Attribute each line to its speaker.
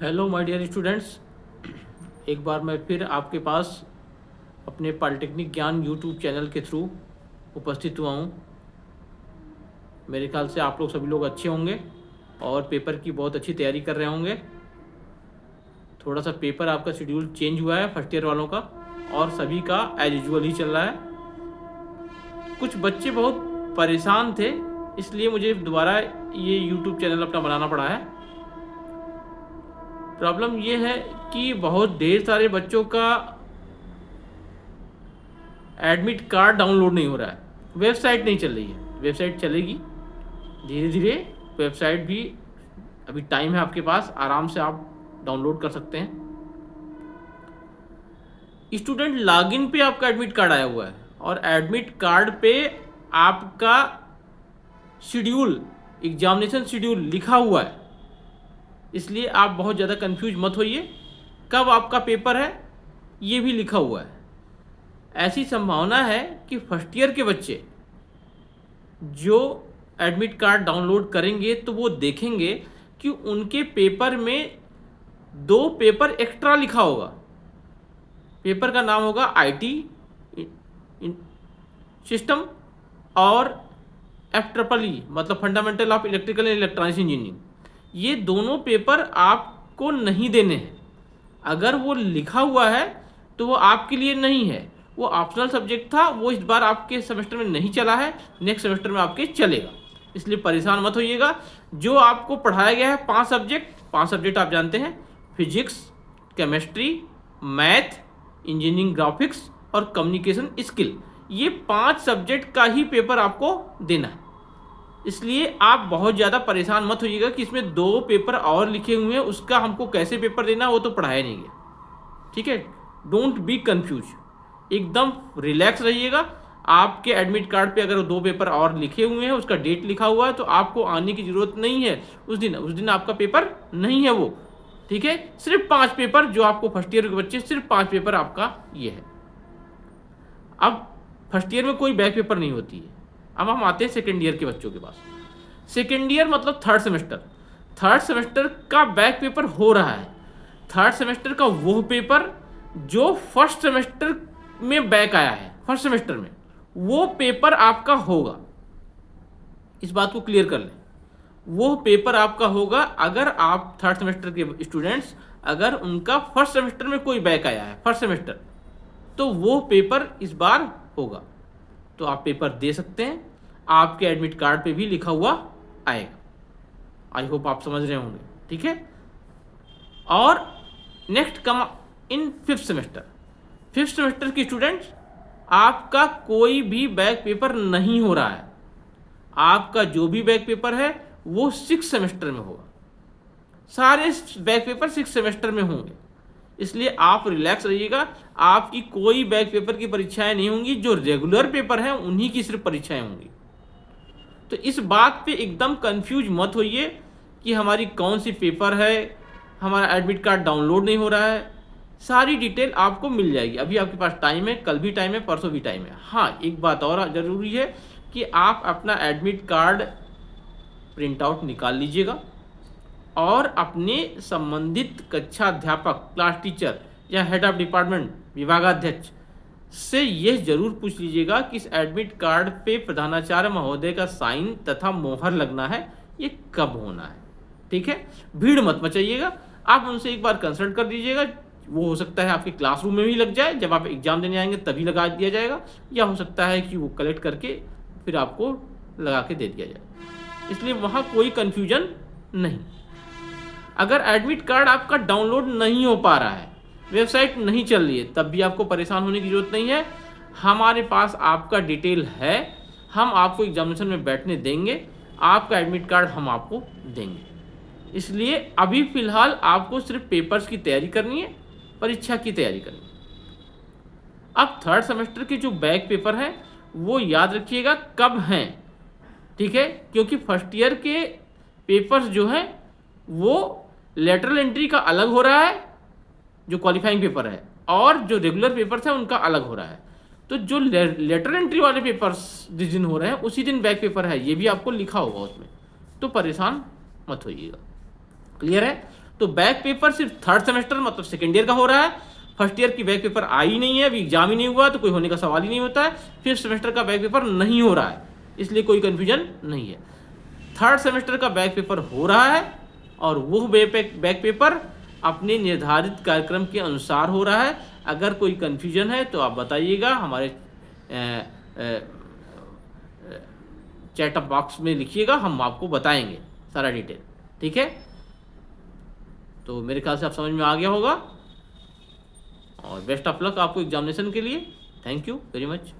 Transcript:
Speaker 1: Hello my dear students, एक बार मैं फिर आपके पास अपने पॉलिटेक्निक ज्ञान यूट्यूब चैनल के थ्रू उपस्थित हुआ हूँ। मेरे ख्याल से आप लोग सभी लोग अच्छे होंगे और पेपर की बहुत अच्छी तैयारी कर रहे होंगे। थोड़ा सा पेपर आपका शेड्यूल चेंज हुआ है फर्स्ट ईयर वालों का, और सभी का एज यूजुअल ही चल रहा है। कुछ बच्चे बहुत परेशान थे, इसलिए मुझे दोबारा ये यूट्यूब चैनल अपना बनाना पड़ा है। प्रॉब्लम ये है कि बहुत ढेर सारे बच्चों का एडमिट कार्ड डाउनलोड नहीं हो रहा है, वेबसाइट नहीं चल रही है। वेबसाइट चलेगी धीरे धीरे, वेबसाइट भी अभी टाइम है आपके पास, आराम से आप डाउनलोड कर सकते हैं। स्टूडेंट लॉगिन पे आपका एडमिट कार्ड आया हुआ है और एडमिट कार्ड पे आपका शेड्यूल, एग्जामिनेशन शेड्यूल लिखा हुआ है, इसलिए आप बहुत ज़्यादा कंफ्यूज मत होइए। कब आपका पेपर है ये भी लिखा हुआ है। ऐसी संभावना है कि फर्स्ट ईयर के बच्चे जो एडमिट कार्ड डाउनलोड करेंगे तो वो देखेंगे कि उनके पेपर में 2 पेपर एक्स्ट्रा लिखा होगा। पेपर का नाम होगा आईटी सिस्टम और FEE मतलब fundamental of electrical and electronics engineering. ये दोनों पेपर आपको नहीं देने हैं। अगर वो लिखा हुआ है तो वो आपके लिए नहीं है, वो ऑप्शनल सब्जेक्ट था, वो इस बार आपके सेमेस्टर में नहीं चला है, नेक्स्ट सेमेस्टर में आपके चलेगा। इसलिए परेशान मत होइएगा। जो आपको पढ़ाया गया है 5 सब्जेक्ट आप जानते हैं, physics, chemistry, math, engineering graphics और कम्युनिकेशन स्किल, ये 5 सब्जेक्ट का ही पेपर आपको देना है। इसलिए आप बहुत ज़्यादा परेशान मत होइएगा कि इसमें 2 पेपर और लिखे हुए हैं, उसका हमको कैसे पेपर देना, वो तो पढ़ाया नहीं गया। ठीक है, डोंट बी कंफ्यूज, एकदम रिलैक्स रहिएगा। आपके एडमिट कार्ड पे अगर 2 पेपर और लिखे हुए हैं, उसका डेट लिखा हुआ है, तो आपको आने की ज़रूरत नहीं है उस दिन आपका पेपर नहीं है वो। ठीक है, सिर्फ 5 पेपर, जो आपको फर्स्ट ईयर के बच्चे, सिर्फ 5 पेपर आपका ये है। अब फर्स्ट ईयर में कोई बैक पेपर नहीं होती है। अब हम आते हैं सेकेंड ईयर के बच्चों के पास। सेकेंड ईयर मतलब थर्ड सेमेस्टर का बैक पेपर हो रहा है। थर्ड सेमेस्टर का वो पेपर जो फर्स्ट सेमेस्टर में बैक आया है, फर्स्ट सेमेस्टर में, वो पेपर आपका होगा। इस बात को क्लियर कर लें, वो पेपर आपका होगा। अगर आप थर्ड सेमेस्टर के स्टूडेंट्स, अगर उनका फर्स्ट सेमेस्टर में कोई बैक आया है फर्स्ट सेमेस्टर, तो वो पेपर इस बार होगा। तो आप पेपर दे सकते हैं, आपके एडमिट कार्ड पे भी लिखा हुआ आएगा। आई होप आप समझ रहे होंगे। ठीक है, और next come in fifth semester के स्टूडेंट्स, आपका कोई भी बैक पेपर नहीं हो रहा है। आपका जो भी बैक पेपर है वो 6 सेमेस्टर में होगा। सारे बैक पेपर 6 सेमेस्टर में होंगे, इसलिए आप रिलैक्स रहिएगा। आपकी कोई बैक पेपर की परीक्षाएं नहीं होंगी, जो रेगुलर पेपर हैं उन्हीं की सिर्फ परीक्षाएं होंगी। तो इस बात पे एकदम कंफ्यूज मत होइए कि हमारी कौन सी पेपर है, हमारा एडमिट कार्ड डाउनलोड नहीं हो रहा है। सारी डिटेल आपको मिल जाएगी। अभी आपके पास टाइम है, कल भी टाइम है, परसों भी टाइम है। हाँ, एक बात और ज़रूरी है कि आप अपना एडमिट कार्ड प्रिंट आउट निकाल लीजिएगा और अपने संबंधित कक्षा अध्यापक, क्लास टीचर या हेड ऑफ डिपार्टमेंट, विभागाध्यक्ष से यह जरूर पूछ लीजिएगा कि इस एडमिट कार्ड पे प्रधानाचार्य महोदय का साइन तथा मोहर लगना है, ये कब होना है। ठीक है, भीड़ मत मचाइएगा, आप उनसे एक बार कंसल्ट कर दीजिएगा। वो हो सकता है आपके क्लासरूम में भी लग जाए, जब आप एग्जाम देने आएंगे तभी लगा दिया जाएगा, या हो सकता है कि वो कलेक्ट करके फिर आपको लगा के दे दिया जाए। इसलिए वहाँ कोई कन्फ्यूजन नहीं। अगर एडमिट कार्ड आपका डाउनलोड नहीं हो पा रहा है, वेबसाइट नहीं चल रही है, तब भी आपको परेशान होने की ज़रूरत नहीं है। हमारे पास आपका डिटेल है, हम आपको एग्जामिनेशन में बैठने देंगे, आपका एडमिट कार्ड हम आपको देंगे। इसलिए अभी फ़िलहाल आपको सिर्फ पेपर्स की तैयारी करनी है, परीक्षा की तैयारी करनी है। अब थर्ड सेमेस्टर के जो बैक पेपर हैं वो याद रखिएगा कब हैं। ठीक है, क्योंकि फर्स्ट ईयर के पेपर्स जो हैं वो लेटरल एंट्री का अलग हो रहा है, जो क्वालिफाइंग पेपर है, और जो रेगुलर पेपर्स हैं उनका अलग हो रहा है। तो जो लेटरल एंट्री वाले पेपर्स जिस दिन हो रहे हैं उसी दिन बैक पेपर है, ये भी आपको लिखा होगा उसमें। तो परेशान मत होइएगा। क्लियर है। तो बैक पेपर सिर्फ थर्ड सेमेस्टर मतलब सेकेंड ईयर का हो रहा है, फर्स्ट ईयर की बैक पेपर आई नहीं है, अभी एग्जाम ही नहीं हुआ तो कोई होने का सवाल ही नहीं होता है, फिफ्थ सेमेस्टर का बैक पेपर नहीं हो रहा है, इसलिए कोई कन्फ्यूजन नहीं है। थर्ड सेमेस्टर का बैक पेपर हो रहा है और वो बैक पेपर अपने निर्धारित कार्यक्रम के अनुसार हो रहा है। अगर कोई कन्फ्यूजन है तो आप बताइएगा, हमारे चैट बॉक्स में लिखिएगा, हम आपको बताएंगे सारा डिटेल, ठीक है। तो मेरे ख्याल से आप समझ में आ गया होगा और बेस्ट ऑफ लक आपको एग्जामिनेशन के लिए। Thank you very much.